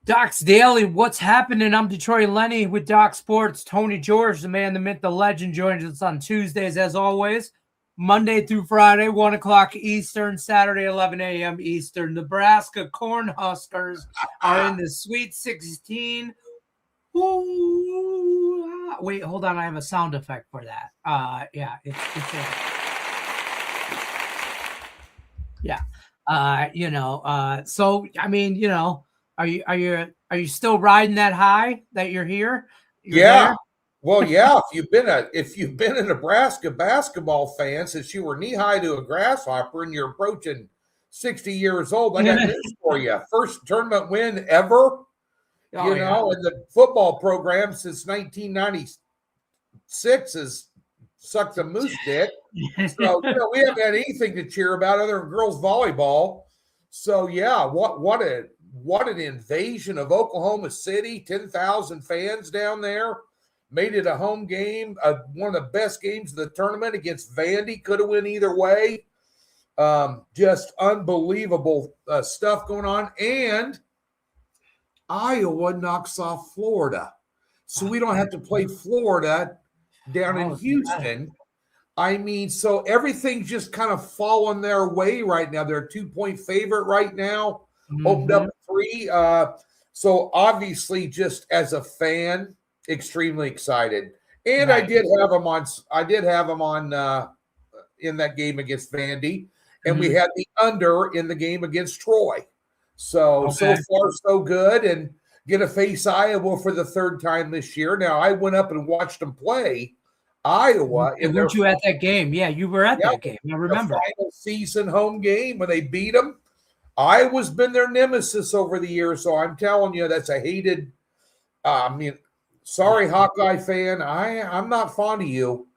Doc's Daily, what's happening? I'm Detroit Lenny with Doc Sports. Tony George, the man, the myth, the legend, joins us on Tuesdays, as always. Monday through Friday, 1 o'clock Eastern, Saturday, 11 a.m. Eastern. Nebraska Cornhuskers are in the Sweet 16. Ooh, wait, hold on. I have a sound effect for that. So, I mean, are you still riding that high that you're here? There? Well, yeah. If you've been a Nebraska basketball fan since you were knee high to a grasshopper and you're approaching 60 years old, I got news for you. First tournament win ever. In the football program since 1996 has sucked a moose dick. So we haven't had anything to cheer about other than girls volleyball. So yeah, what an invasion of Oklahoma City, 10,000 fans down there. Made it a home game, one of the best games of the tournament against Vandy. Could have went either way. Just unbelievable stuff going on. And Iowa knocks off Florida. So we don't have to play Florida down in Houston. I mean, so everything's just kind of falling their way right now. They're a 2-point favorite right now. Opened up 3. So obviously, just as a fan, extremely excited. And right. I did have them on in that game against Vandy, and we had the under in the game against Troy. So far so good, and get to face Iowa for the 3rd time this year. Now I went up and watched them play Iowa. Weren't you at that game? Yeah, you were at that game. I remember the final season home game when they beat them. Iowa's been their nemesis over the years, so I'm telling you, that's a hated. Sorry, Hawkeye fan. I'm not fond of you.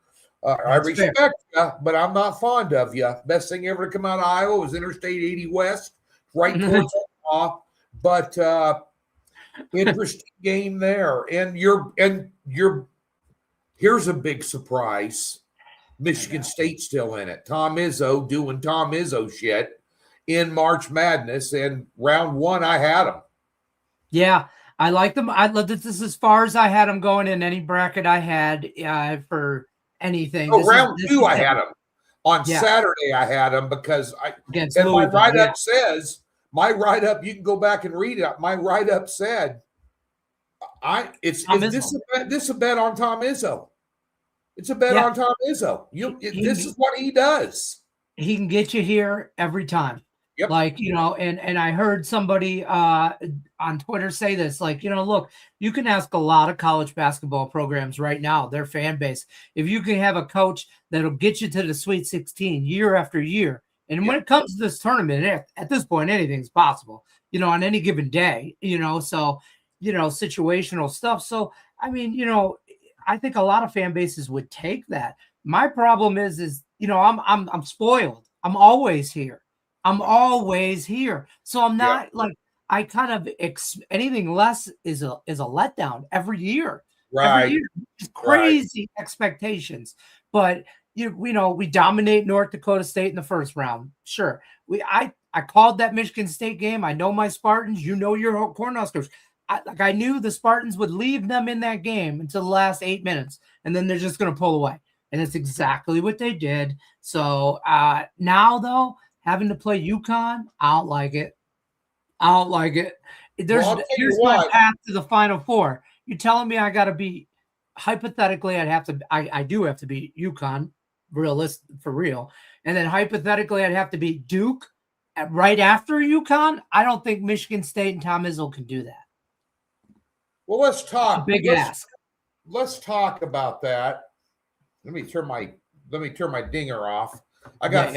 I respect you, but I'm not fond of you. Best thing ever to come out of Iowa was Interstate 80 West, right towards Omaha. But interesting game there. And here's a big surprise. Michigan State's still in it. Tom Izzo doing Tom Izzo shit in March Madness. And round 1, I had them. Yeah. I like them. This is as far as I had them going in any bracket I had for anything. Round 2, I had them. On Saturday, I had them because my write-up says, you can go back and read it. My write-up said, this is a bet on Tom Izzo. It's a bet on Tom Izzo. This is what he does. He can get you here every time. Yep. And I heard somebody on Twitter say this, look, you can ask a lot of college basketball programs right now, their fan base, if you can have a coach that'll get you to the Sweet 16 year after year. And when it comes to this tournament, at this point, anything's possible, on any given day, situational stuff. So, I mean, I think a lot of fan bases would take that. My problem is I'm spoiled. I'm always here. So I'm not I kind of anything less is a letdown every year. Right. Every year. It's crazy expectations. But we dominate North Dakota State in the first round. Sure. I called that Michigan State game. I know my Spartans. Your Cornhuskers. I knew the Spartans would leave them in that game until the last 8 minutes, and then they're just going to pull away. And it's exactly what they did. So now, though, having to play UConn, I don't like it. Here's my path to the Final Four. You're telling me I got to be hypothetically, I do have to beat UConn, for real. And then hypothetically, I'd have to beat Duke right after UConn. I don't think Michigan State and Tom Izzo can do that. Well, let's talk. Big ask. Let's talk about that. Let me turn my dinger off. I got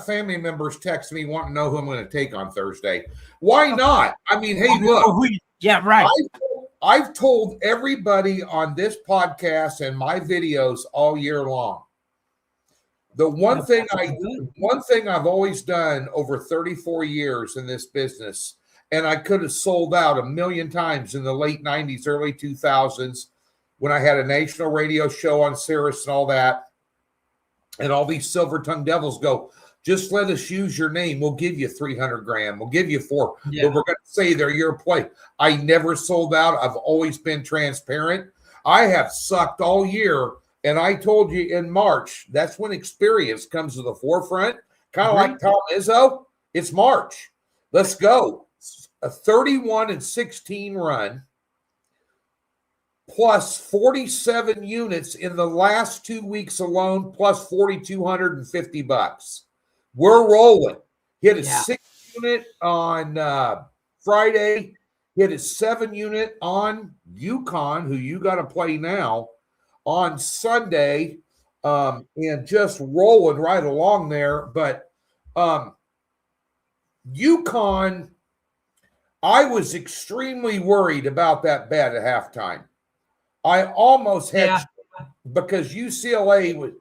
family members text me wanting to know who I'm going to take on Thursday. Why not? I mean, hey, look. Yeah, right. I've told everybody on this podcast and my videos all year long. The one thing I've always done over 34 years in this business, And I could have sold out a million times in the late 90s, early 2000s when I had a national radio show on Sirius and all that. And all these silver tongue devils go, just let us use your name. We'll give you 300 grand. We'll give you 4. Yeah. But we're going to say they're your play. I never sold out. I've always been transparent. I have sucked all year. And I told you in March, that's when experience comes to the forefront. Kind of like Tom Izzo. It's March. Let's go. A 31-16 run plus 47 units in the last 2 weeks alone, plus $4,250. We're rolling. Hit a 6 unit on Friday. Hit a 7 unit on UConn, who you got to play now, on Sunday, and just rolling right along there. But UConn, I was extremely worried about that bet at halftime. I almost had because UCLA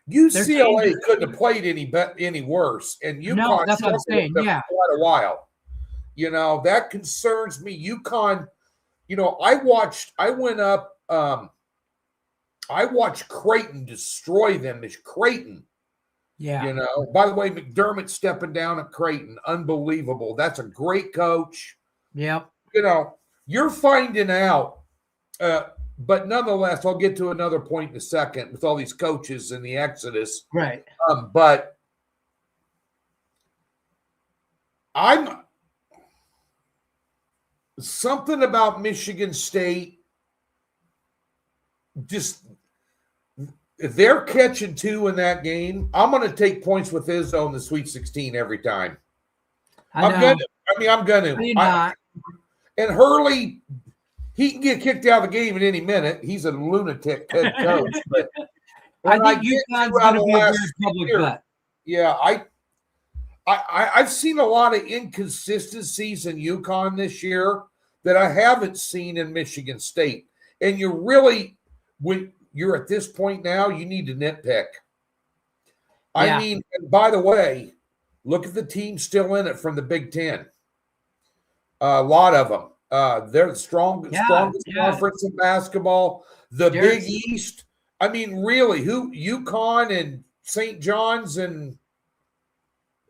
couldn't have played any worse, and UConn that's what I'm saying. For quite a while. You know, that concerns me. UConn, you know, I watched Creighton destroy them. It's Creighton. Yeah. You know, by the way, McDermott stepping down at Creighton, unbelievable. That's a great coach. Yep. You know, you're finding out, but nonetheless, I'll get to another point in a second with all these coaches and the exodus. Right. But something about Michigan State, just if they're catching 2 in that game, I'm going to take points with Izzo in the Sweet 16 every time. I'm going to. And Hurley, he can get kicked out of the game at any minute. He's a lunatic head coach. But I think UConn's going to be a very public bet. Yeah, I've seen a lot of inconsistencies in UConn this year that I haven't seen in Michigan State. And you really, when you're at this point now, you need to nitpick. I mean, and by the way, look at the team still in it from the Big Ten. A lot of them. They're the strongest conference in basketball. The Big East. I mean, really, UConn and St. John's, and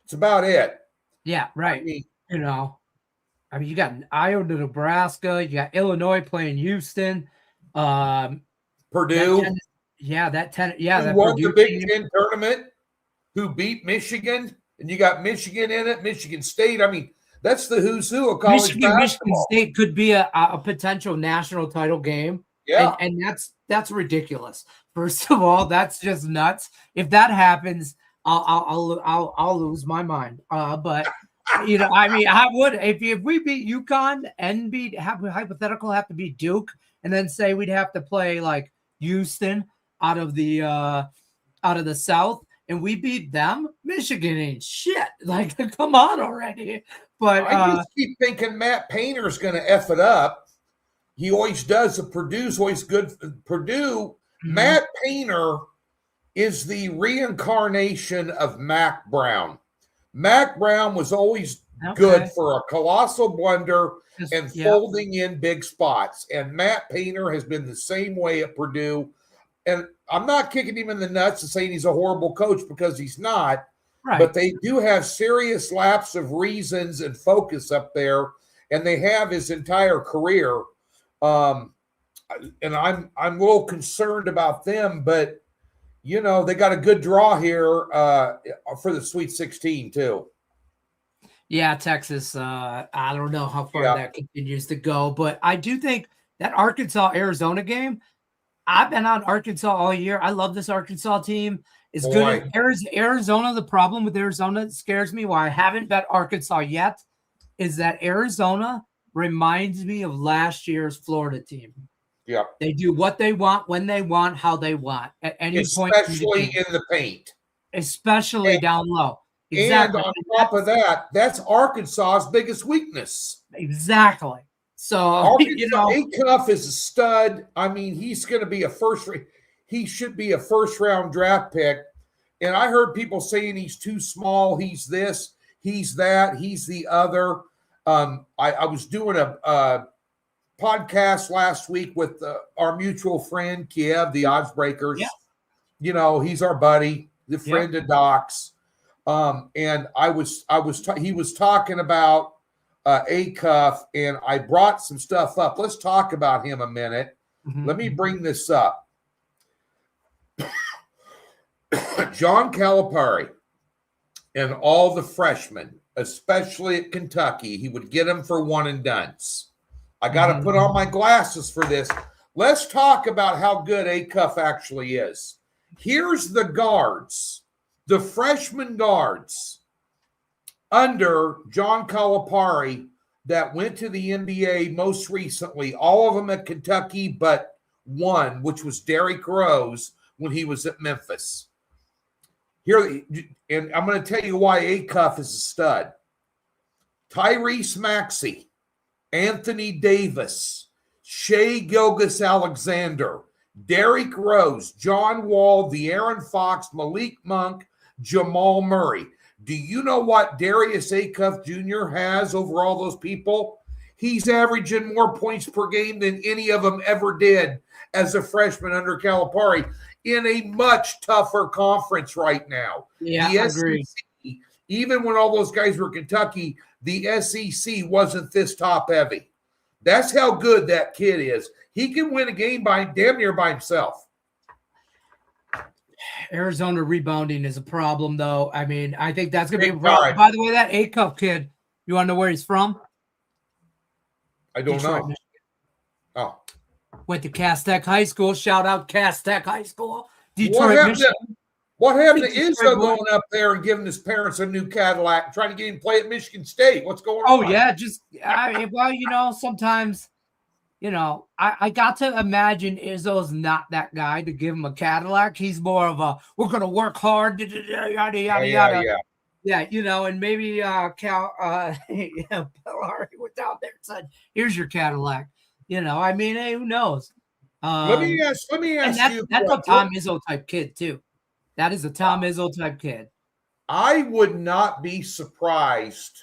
it's about it. Yeah, right. I mean, you got Iowa to Nebraska. You got Illinois playing Houston. Purdue. Who won the Big Ten tournament, who beat Michigan, and you got Michigan in it, Michigan State. I mean, that's the who's who of college basketball. Michigan State could be a potential national title game. Yeah. And that's ridiculous. First of all, that's just nuts. If that happens, I'll lose my mind. But you know, I mean, I would if we beat UConn and have to beat Duke, and then say we'd have to play like Houston out of the South, and we beat them. Michigan ain't shit. Like, come on already. But I just keep thinking Matt Painter's going to F it up. He always does. Purdue's always good. Purdue, Matt Painter is the reincarnation of Mac Brown. Mac Brown was always good for a colossal blunder and folding in big spots. And Matt Painter has been the same way at Purdue. And I'm not kicking him in the nuts and saying he's a horrible coach, because he's not. Right. But they do have serious lapse of reasons and focus up there, and they have his entire career. And I'm a little concerned about them, but you know, they got a good draw here for the Sweet 16 too. Yeah, Texas. I don't know how far that continues to go, but I do think that Arkansas-Arizona game, I've been on Arkansas all year. I love this Arkansas team. It's good. Arizona, the problem with Arizona that scares me, why I haven't bet Arkansas yet, is that Arizona reminds me of last year's Florida team. Yeah. They do what they want, when they want, how they want, at any point. Especially in the paint. Especially down low. Exactly. And on top of that, that's Arkansas's biggest weakness. Exactly. So, Acuff is a stud. I mean, he's going to be he should be a first-round draft pick. And I heard people saying he's too small, he's this, he's that, he's the other. I was doing a podcast last week with our mutual friend Kiev, the Odds Breakers. Yeah. You know, he's our buddy, the friend Yep. of Doc's. And he was talking about Acuff, and I brought some stuff up. Let's talk about him a minute. Mm-hmm. Let me bring this up. John Calipari and all the freshmen, especially at Kentucky, he would get them for one and dones. I got to put on my glasses for this. Let's talk about how good Acuff actually is. Here's the guards, the freshman guards under John Calipari that went to the NBA most recently, all of them at Kentucky, but one, which was Derrick Rose when he was at Memphis. Here, and I'm going to tell you why Acuff is a stud. Tyrese Maxey, Anthony Davis, Shai Gilgeous-Alexander, Derrick Rose, John Wall, De'Aaron Fox, Malik Monk, Jamal Murray. Do you know what Darius Acuff Jr. has over all those people? He's averaging more points per game than any of them ever did as a freshman under Calipari in a much tougher conference right now. Yeah, the I SEC, agree. even when all those guys were Kentucky, the SEC wasn't this top heavy. That's how good that kid is. He can win a game by damn near by himself. Arizona rebounding is a problem, though. I mean, I think that's going to be a problem. By the way, that Acuff kid, you want to know where he's from? I don't Detroit, know. Michigan. Oh. Went to Cass Tech High School. Shout out Cass Tech High School. Detroit, Michigan. What happened to Izzo going up there and giving his parents a new Cadillac, trying to get him to play at Michigan State? What's going on? Oh, yeah. Well, you know, sometimes, you know, I got to imagine Izzo's not that guy to give him a Cadillac. He's more of a, we're going to work hard, yada, yada, yada. Yeah, you know, and maybe Pelari went down there and said, here's your Cadillac. You know, I mean, hey, who knows? Let me ask you. That's a Tom Izzo type kid, too. That is a Tom Izzo type kid. I would not be surprised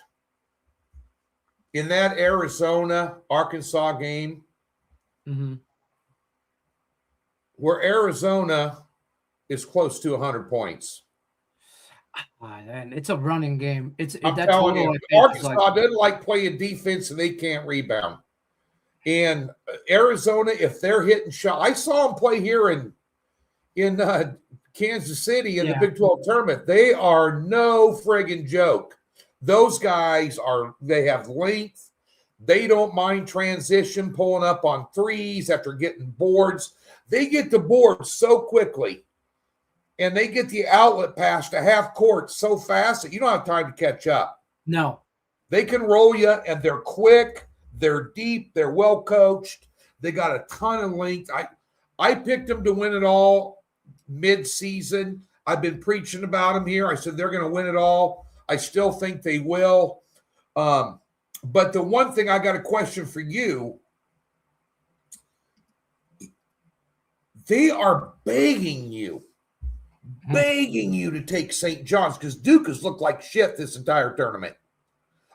in that Arizona-Arkansas game where Arizona is close to 100 points. And it's a running game. I'm telling you, Arkansas doesn't like playing defense and they can't rebound. And Arizona, if they're hitting shot, I saw them play here in Kansas City in the Big 12 tournament. They are no friggin' joke. Those guys they have length. They don't mind transition, pulling up on threes after getting boards. They get the boards so quickly, and they get the outlet pass to half court so fast that you don't have time to catch up. No. They can roll you, and they're quick. They're deep. They're well coached. They got a ton of length. I picked them to win it all mid-season. I've been preaching about them here. I said they're going to win it all. I still think they will. But the one thing I got a question for you, they are begging you to take St. John's because Duke has looked like shit this entire tournament.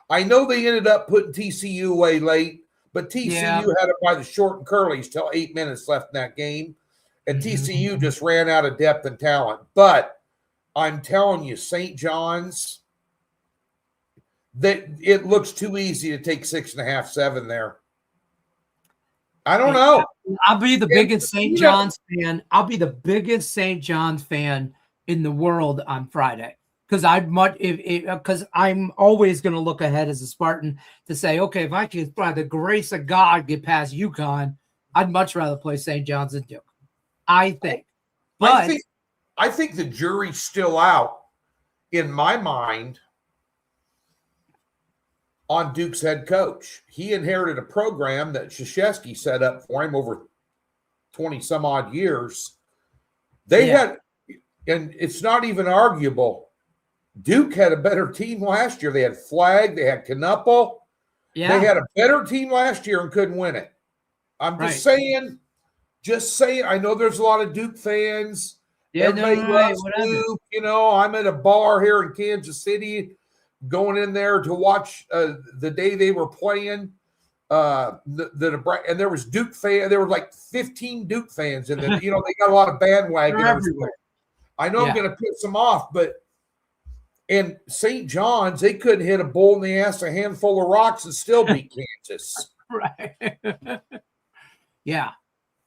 I know they ended up putting TCU away late, but TCU had it by the short and curlies till 8 minutes left in that game. And TCU just ran out of depth and talent. But I'm telling you, St. John's, that it looks too easy to take 6.5, 7 there. I don't know. I'll be the biggest St. John's fan. I'll be the biggest St. John's fan in the world on Friday. Because I'm always going to look ahead as a Spartan to say, okay, if I could, by the grace of God, get past UConn, I'd much rather play St. John's than Duke. I think. But I think the jury's still out, in my mind, on Duke's head coach. He inherited a program that Krzyzewski set up for him over 20-some-odd years. They had, and it's not even arguable, Duke had a better team last year. They had Flagg. They had Knuppel. Yeah. They had a better team last year and couldn't win it. I'm just saying. I know there's a lot of Duke fans. Yeah, Everybody loves Duke. You know, I'm at a bar here in Kansas City. going in there to watch the day they were playing. And there was Duke fan. There were like 15 Duke fans, and then they got a lot of bandwagoners. I know I'm going to piss them off, but in St. John's, they couldn't hit a bull in the ass, a handful of rocks, and still beat Kansas. Right. Yeah.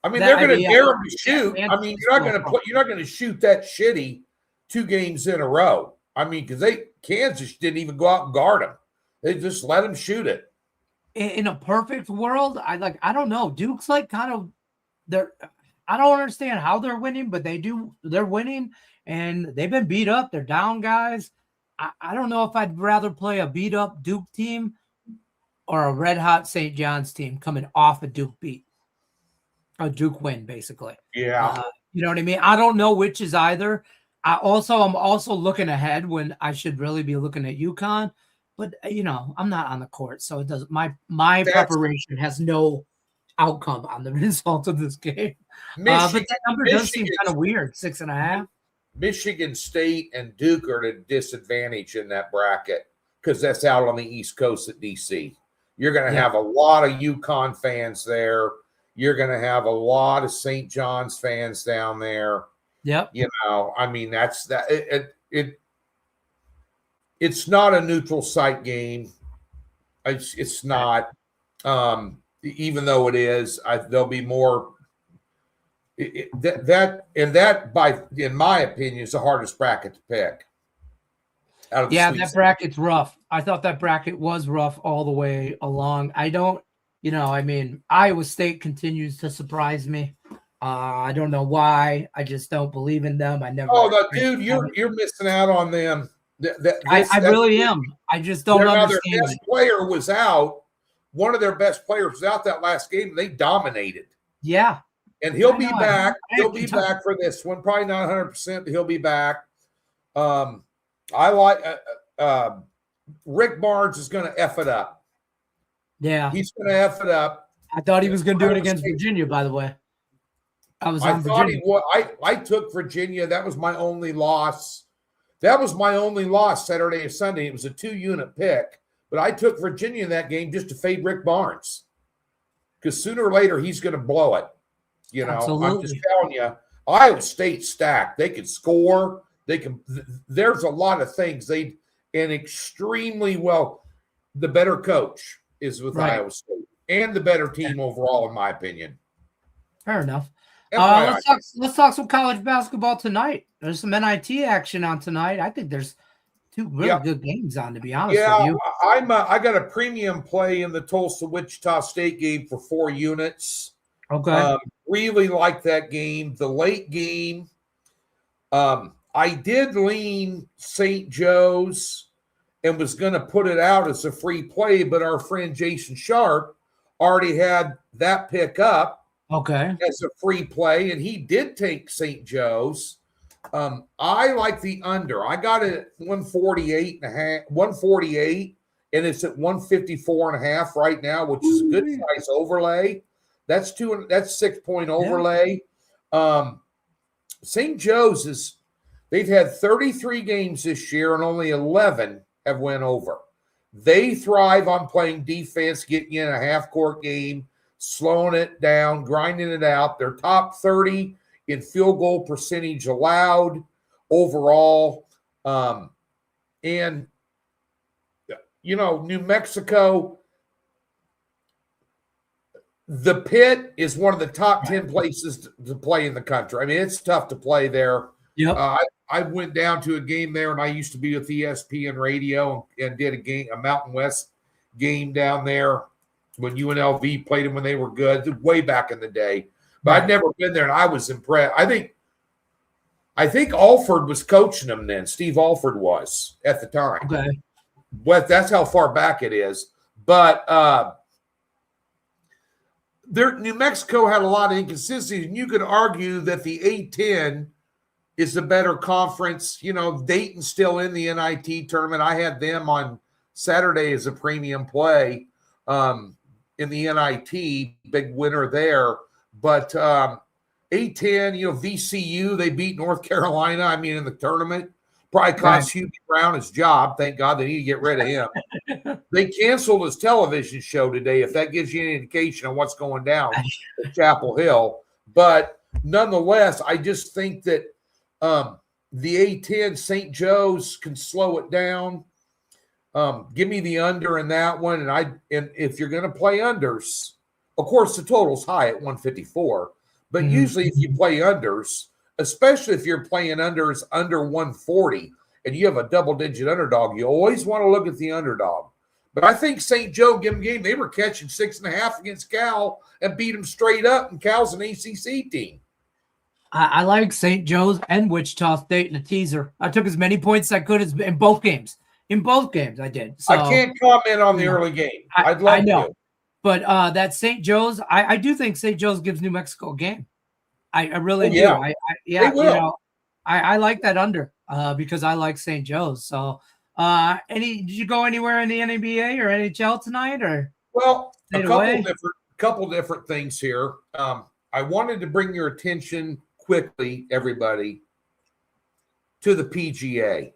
I mean, they're going to dare them to shoot. I mean, you're not going to shoot that shitty 2 games in a row. I mean, because Kansas didn't even go out and guard them. They just let them shoot it. In a perfect world, I don't know. Duke's like kind of I don't understand how they're winning, but they're winning, and they've been beat up. They're down guys. I don't know if I'd rather play a beat up Duke team or a red hot St. John's team coming off a Duke win, basically. Yeah. You know what I mean? I don't know which is either. I'm also looking ahead when I should really be looking at UConn, but I'm not on the court, so it doesn't. My preparation has no outcome on the result of this game. But that number does seem kind of weird, 6.5. Michigan State and Duke are at a disadvantage in that bracket because that's out on the East Coast at DC. You're going to have a lot of UConn fans there. You're going to have a lot of St. John's fans down there. Yep. I mean, that's that. It's not a neutral site game. It's not. Even though it is, there'll be more. That in my opinion, is the hardest bracket to pick. That bracket's rough. I thought that bracket was rough all the way along. I don't, I mean, Iowa State continues to surprise me. I don't know why. I just don't believe in them. I never. Oh, dude, you're missing out on them. I really am. I just don't understand. Their best player was out. One of their best players was out that last game. They dominated. Yeah. And he'll be back. He'll be back for this one. Probably not 100%, but he'll be back. I like Rick Barnes is going to F it up. Yeah. He's going to F it up. I thought he was going to do it against Virginia, by the way. I took Virginia. That was my only loss. Saturday and Sunday. It was a 2-unit pick. But I took Virginia in that game just to fade Rick Barnes. Because sooner or later, he's going to blow it. Absolutely. I'm just telling you, Iowa State stacked. They can score. There's a lot of things. And extremely well. The better coach is with Iowa State. And the better team overall, in my opinion. Fair enough. Let's talk some college basketball tonight. There's some NIT action on tonight. I think there's 2 really good games on, to be honest with you. I got a premium play in the Tulsa-Wichita State game for 4 units. Okay. Really like that game. The late game, I did lean St. Joe's and was going to put it out as a free play, but our friend Jason Sharp already had that pick up as a free play, and he did take St. Joe's. I like the under. I got it at 148, and it's at 154.5 right now, which is a good size overlay. That's 6-point overlay. St. Joe's they've had 33 games this year, and only 11 have went over. They thrive on playing defense, getting in a half-court game, slowing it down, grinding it out. They're top 30 in field goal percentage allowed overall. And, New Mexico, the Pit is one of the top 10 places to play in the country. I mean, it's tough to play there. Yep. I went down to a game there, and I used to be with ESPN Radio and did a Mountain West game down there when UNLV played them when they were good, way back in the day. But I'd never been there, and I was impressed. I think Alford was coaching them then. Steve Alford was at the time. Okay. But that's how far back it is. But New Mexico had a lot of inconsistencies, and you could argue that the A-10 is the better conference. Dayton's still in the NIT tournament. I had them on Saturday as a premium play in the NIT, big winner there. But A-10, VCU, they beat North Carolina, in the tournament. Probably cost Hugh Brown his job. Thank God they need to get rid of him. They canceled his television show today, if that gives you any indication of what's going down at Chapel Hill. But nonetheless, I just think that the A10 St. Joe's can slow it down. Give me the under in that one. And if you're going to play unders, of course, the total's high at 154. But usually if you play unders, especially if you're playing unders under 140 and you have a double-digit underdog, you always want to look at the underdog. But I think St. Joe, give them game, they were catching 6.5 against Cal and beat them straight up, and Cal's an ACC team. I like St. Joe's and Wichita State in a teaser. I took as many points as I could in both games. In both games, I did. So, I can't comment on the early game. I'd love to. But that St. Joe's, I do think St. Joe's gives New Mexico a game. I really do. They will. I like that under because I like St. Joe's. So, did you go anywhere in the NBA or NHL tonight? Or a couple different things here. I wanted to bring your attention quickly, everybody, to the PGA.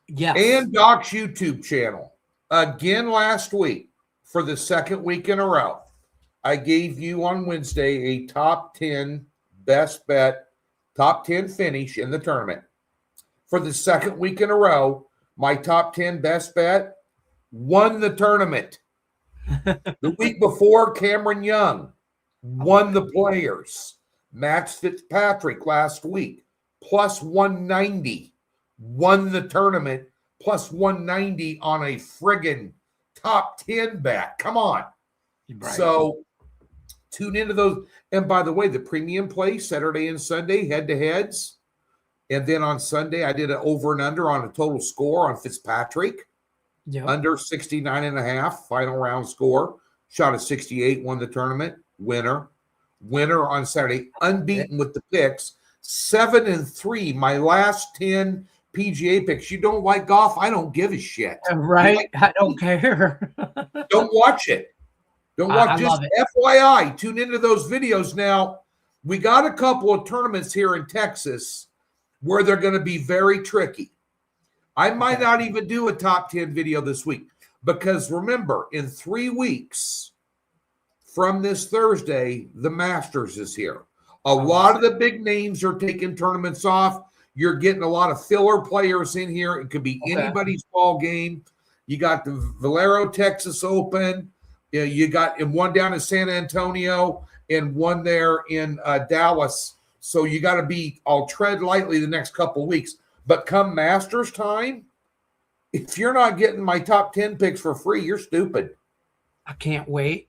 Yes. And Doc's YouTube channel. Again, last week, for the second week in a row, I gave you on Wednesday a top 10 best bet, top 10 finish in the tournament. For the second week in a row, my top 10 best bet won the tournament. The week before, Cameron Young won the Players. Max Fitzpatrick last week, plus 190, won the tournament, plus 190 on a friggin' top 10 bet. Come on. Right. So tune into those. And by the way, the premium play Saturday and Sunday head-to-heads. And then on Sunday, I did an over and under on a total score on Fitzpatrick. Yep. Under 69.5, final round score. Shot at 68, won the tournament. Winner on Saturday, unbeaten with the picks, 7-3. My last 10 PGA picks. You don't like golf? I don't give a shit. Right? I don't care. Don't watch it. Don't watch. Just FYI, tune into those videos. Now, we got a couple of tournaments here in Texas where they're going to be very tricky. I might not even do a top 10 video this week because remember, in 3 weeks from this Thursday, the Masters is here. A lot of the big names are taking tournaments off. You're getting a lot of filler players in here. It could be anybody's ball game. You got the Valero Texas Open. You got one down in San Antonio and one there in Dallas. So you got to I'll tread lightly the next couple of weeks. But come Masters time, if you're not getting my top 10 picks for free, you're stupid. I can't wait.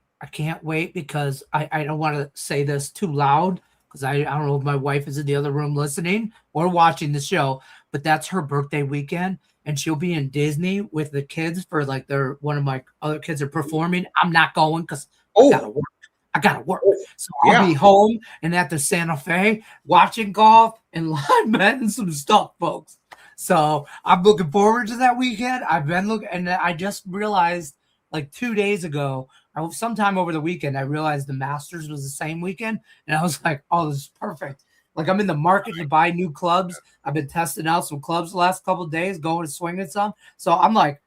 Because I don't want to say this too loud because I don't know if my wife is in the other room listening or watching the show, but that's her birthday weekend and she'll be in Disney with the kids for like one of my other kids are performing. I'm not going because I gotta work. So I'll be home and at the Santa Fe watching golf and live betting some stuff, folks. So I'm looking forward to that weekend. I've been looking and I just realized like 2 days ago, sometime over the weekend, I realized the Masters was the same weekend. And I was like, oh, this is perfect. Like I'm in the market to buy new clubs. I've been testing out some clubs the last couple of days, going to swing at some. So I'm like,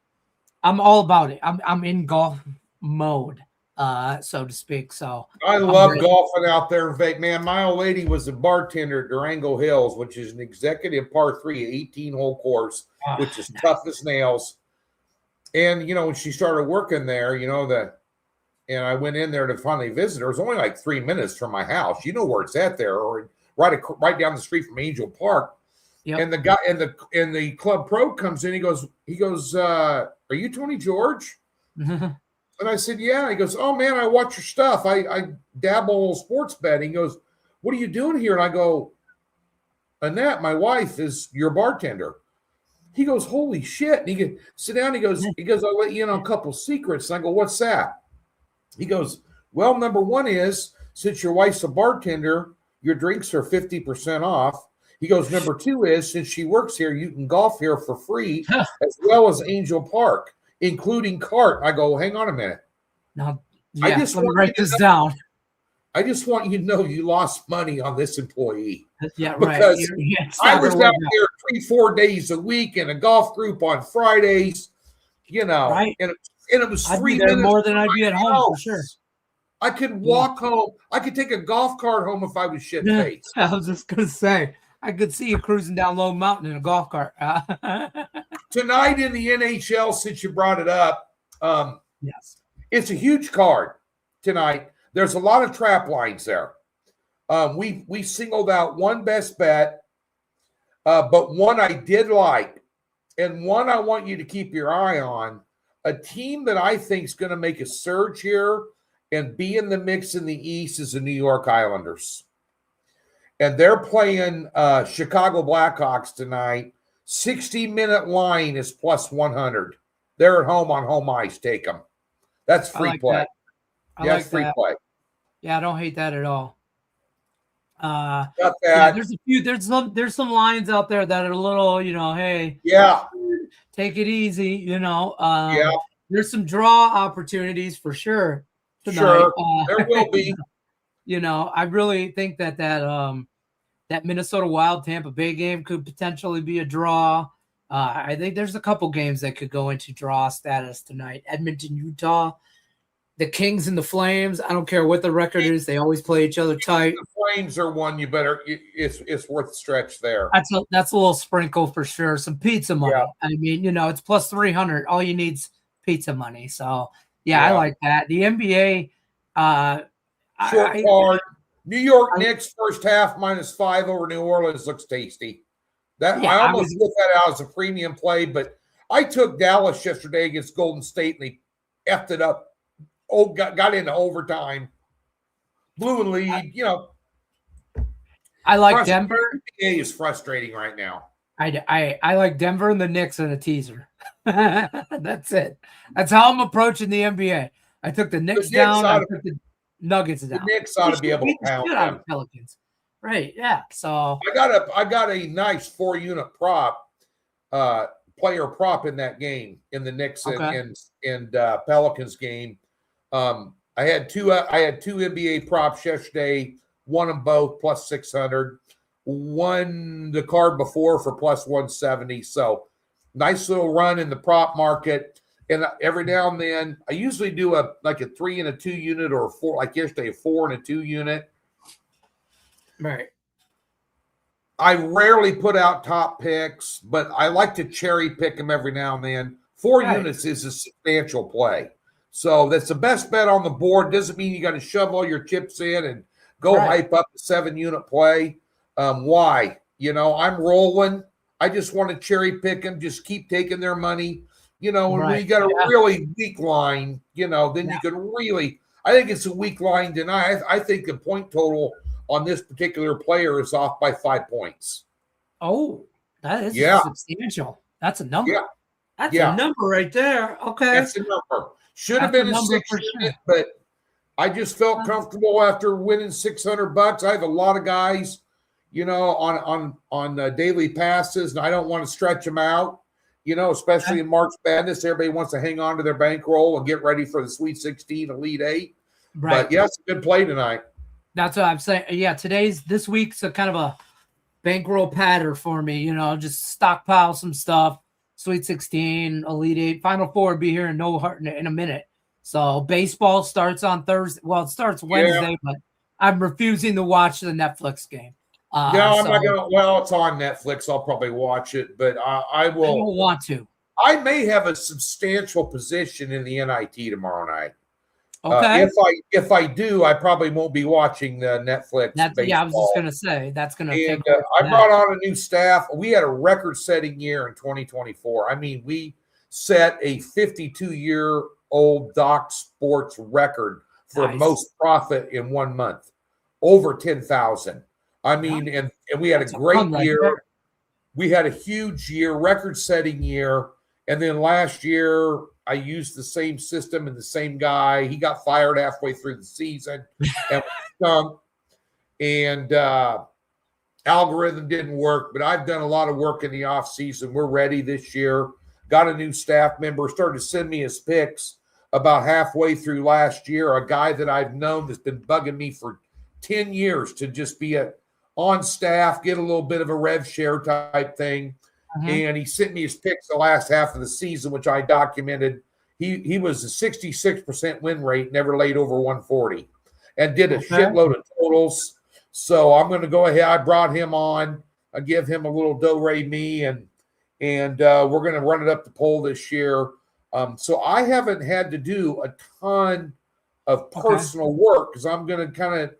I'm all about it. I'm in golf mode, so to speak. So I love golfing out there in Vegas. Man, my old lady was a bartender at Durango Hills, which is an executive par 3, 18-hole course, which is tough as nails. And, when she started working there, and I went in there to finally visit her. It was only like 3 minutes from my house. You know where it's at there, or right down the street from Angel Park. Yep. And the guy and the club pro comes in. He goes, are you Tony George? And I said, yeah. He goes, oh man, I watch your stuff. I dabble in sports betting. He goes, what are you doing here? And I go, Annette, my wife is your bartender. He goes, holy shit. And he goes, sit down. He goes, I'll let you in on a couple secrets. And I go, what's that? He goes, well, number one is, since your wife's a bartender, your drinks are 50% off. He goes, number two is, since she works here, you can golf here for free, as well as Angel Park, including cart. I go, hang on a minute. No, I just want to write this down. I just want you to know you lost money on this employee. Yeah, right. Because I was out there there 3-4 days a week in a golf group on Fridays, right. and it was I'd 3 be there minutes more than from I'd be my at home for sure. house. I could Yeah. walk home. I could take a golf cart home if I was shit-faced. I was just going to say, I could see you cruising down Lone Mountain in a golf cart. Tonight in the NHL, since you brought it up, Yes. it's a huge card tonight. There's a lot of trap lines there. We singled out one best bet, but one I did like, and one I want you to keep your eye on. A team that I think is going to make a surge here and be in the mix in the East is the New York Islanders. And they're playing Chicago Blackhawks tonight. 60-minute line is plus 100. They're at home on home ice. Take them. That's free play. That's free play. Yeah, I don't hate that at all. Got that. Yeah, there's some lines out there that are a little, hey, yeah, take it easy, yeah. There's some draw opportunities for sure tonight. Sure, there will be. I really think that Minnesota Wild Tampa Bay game could potentially be a draw. I think there's a couple games that could go into draw status tonight. Edmonton, Utah, the Kings and the Flames. I don't care what the record is; they always play each other tight. The Flames are one you better. It's worth the stretch there. That's a little sprinkle for sure. Some pizza money. Yeah. I mean, it's plus 300. All you need's pizza money. So yeah, I like that. The NBA. Short card. New York Knicks first half -5 over New Orleans looks tasty. I almost put that out as a premium play, but I took Dallas yesterday against Golden State and they effed it up. Got into overtime, blew a lead. I like Denver. NBA is frustrating right now. I like Denver and the Knicks in a teaser. That's it. That's how I'm approaching the NBA. I took the Knicks down. I took the Nuggets down. The Knicks ought to be able to pound them. Pelicans. Right, yeah. So I got a nice 4-unit prop, player prop in that game, in the Knicks and Pelicans game. I had two NBA props yesterday. Won them both plus 600. Won the card before for plus 170. So nice little run in the prop market. And every now and then, I usually do a 3 and a 2 unit, or a 4, like yesterday, a 4 and a 2 unit. Right. I rarely put out top picks, but I like to cherry pick them every now and then. 4 units is a substantial play. So that's the best bet on the board. Doesn't mean you got to shove all your chips in and go hype up the 7-unit play. Why? I'm rolling. I just want to cherry pick them, just keep taking their money. When you got a really weak line, then you can really – I think it's a weak line tonight. I think the point total on this particular player is off by 5 points. Oh, that is substantial. That's a number. Yeah. That's a number right there. Okay. That's a number. Should have been a 6 unit, but I just felt comfortable after winning $600. I have a lot of guys, on daily passes, and I don't want to stretch them out. Especially in March Madness, everybody wants to hang on to their bankroll and get ready for the Sweet 16, Elite 8. Right. But it's a good play tonight. That's what I'm saying. Yeah, this week's a kind of a bankroll patter for me. Just stockpile some stuff. Sweet 16, Elite 8, Final Four will be here in a minute. So baseball starts on Thursday. Well, it starts Wednesday, but I'm refusing to watch the Netflix game. I'm not gonna. Well, it's on Netflix. I'll probably watch it, but I will. I don't want to. I may have a substantial position in the NIT tomorrow night. Okay. If I do, I probably won't be watching the Netflix. I was just gonna say that's gonna. And I brought on a new staff. We had a record-setting year in 2024. I mean, we set a 52-year-old Doc Sports record for most profit in 1 month, over 10,000. I mean, and we had a great year. We had a huge year, record-setting year. And then last year, I used the same system and the same guy. He got fired halfway through the season and stunk. And algorithm didn't work. But I've done a lot of work in the offseason. We're ready this year. Got a new staff member. Started to send me his picks. about halfway through last year, a guy that I've known that's been bugging me for 10 years to just be on staff, get a little bit of a rev share type thing. And he sent me his picks the last half of the season, which I documented. He was a 66% win rate, never laid over 140, and did a shitload of totals. So I'm going to go ahead. I brought him on. I give him a little do-re-mi, and we're going to run it up the pole this year. So I haven't had to do a ton of personal work because I'm going to kind of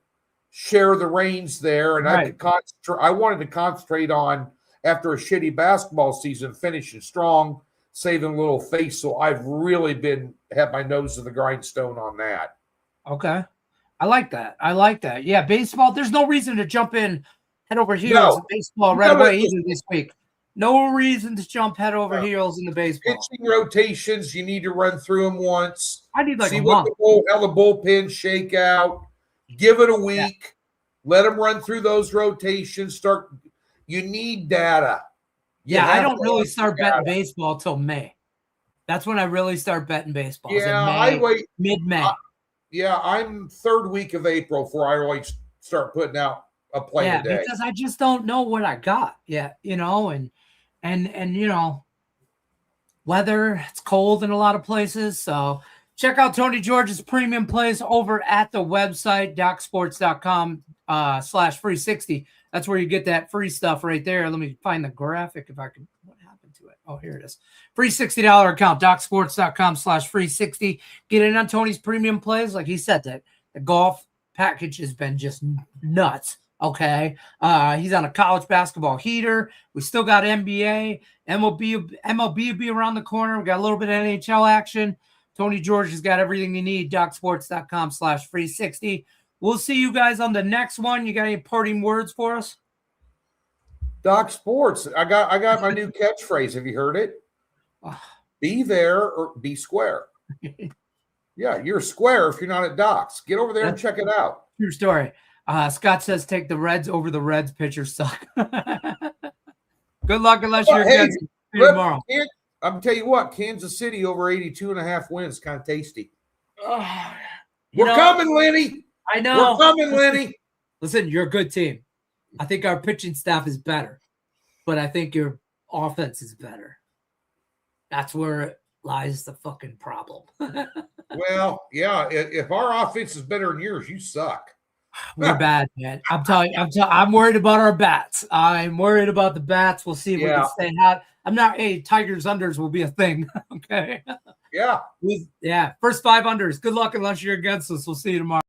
share the reins there, and I could concentrate. I wanted to concentrate on, after a shitty basketball season, finishing strong, saving a little face. So I've really had my nose to the grindstone on that. Okay. I like that. Yeah, baseball, there's no reason to jump in head over heels in baseball right away either this week. No reason to jump head over heels in the baseball. Pitching rotations, you need to run through them once. I need like see how the bullpen shake out. Give it a week. Let them run through those rotations. You need data. I don't really start betting baseball till May. That's when I really start betting baseball. Yeah, I wait mid-May. I'm third week of April before I really start putting out a play a day. Because I just don't know what I got yet, and weather, it's cold in a lot of places. So check out Tony George's premium plays over at the website, docsports.com/free60. That's where you get that free stuff right there. Let me find the graphic if I can. What happened to it? Oh, here it is. Free $60 account, docsports.com/free60. Get in on Tony's premium plays. Like he said, that the golf package has been just nuts. Okay. He's on a college basketball heater. We still got NBA. MLB will be around the corner. We got a little bit of NHL action. Tony George has got everything you need. docsports.com/free60. We'll see you guys on the next one. You got any parting words for us? Doc Sports. I got my new catchphrase. Have you heard it? Be there or be square. Yeah, you're square if you're not at Doc's. Get over there and check it out. True story. Scott says take the Reds over the Reds. Pitchers suck. Good luck unless you're against tomorrow. I'm tell you what, Kansas City over 82.5 wins, kind of tasty. We're coming, Lenny. I know. We're coming, Lenny. Listen, you're a good team. I think our pitching staff is better, but I think your offense is better. That's where lies the fucking problem. Well, yeah. If our offense is better than yours, you suck. We're bad, man. I'm worried about our bats. I'm worried about the bats. We'll see if we can stay hot. I'm not. Hey, Tigers unders will be a thing. Okay. Yeah. Yeah. First 5 unders. Good luck unless you're against us. We'll see you tomorrow.